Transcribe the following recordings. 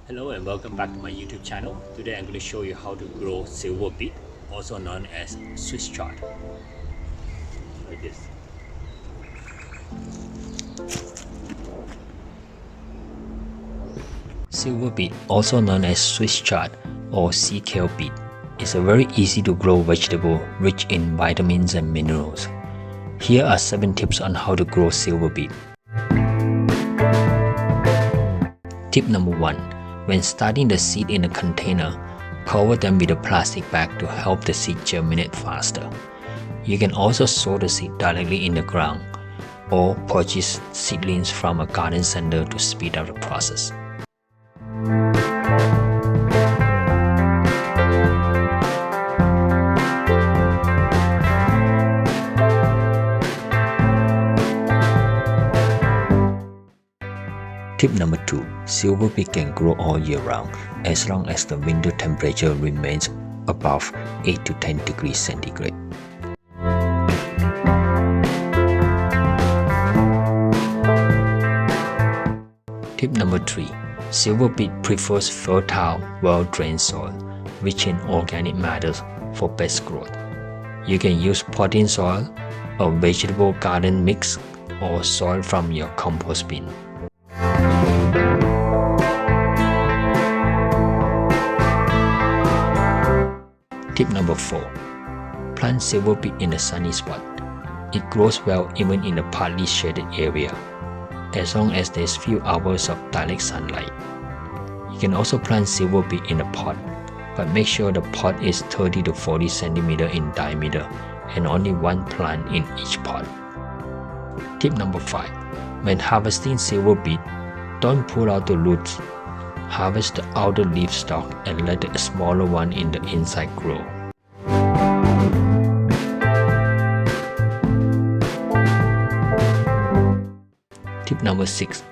Hello and welcome back to my YouTube channel. Today I'm going to show you how to grow Silverbeet, also known as Swisschard. Like this. Silverbeet, also known as Swisschard or seakale beet, is a very easy to grow vegetable rich in vitamins and minerals. Here are 7 tips on how to grow Silverbeet. Tip number 1. When starting the seed in a container, cover them with a plastic bag to help the seed germinate faster. You can also sow the seed directly in the ground or purchase seedlings from a garden center to speed up the process. Tip number 2. Silverbeet can grow all year round as long as the winter temperature remains above 8 to 10 degrees centigrade. Tip number 3. Silverbeet prefers fertile, well-drained soil, rich in organic matters for best growth. You can use potting soil, a vegetable garden mix, or soil from your compost bin. Tip number 4. Plant Silverbeet in a sunny spot. It grows well even in a partly shaded area, as long as there's few hours of direct sunlight. You can also plant Silverbeet in a pot, but make sure the pot is 30 to 40 cm in diameter and only one plant in each pot. Tip number 5. When harvesting Silverbeet, don't pull out the roots. Harvest the outer leaf stalk and let the smaller one in the inside grow. Tip number 6.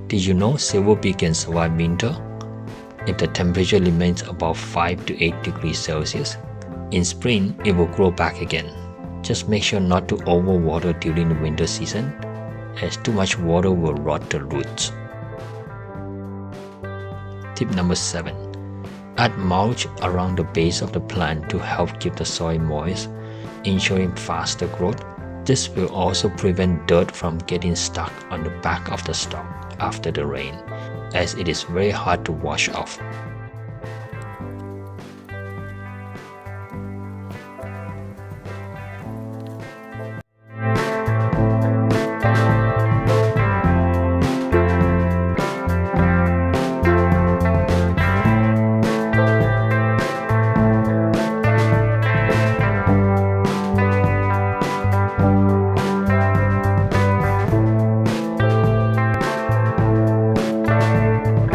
Did you know Silverbeet can survive winter? If the temperature remains above 5 to 8 degrees Celsius, in spring it will grow back again. Just make sure not to overwater during the winter season, as too much water will rot the roots. Tip number 7. Add mulch around the base of the plant to help keep the soil moist, ensuring faster growth. This will also prevent dirt from getting stuck on the back of the stalk after the rain, as it is very hard to wash off.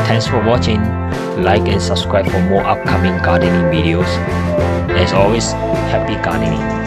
Thanks for watching. Like and subscribe for more upcoming gardening videos. As always, happy gardening.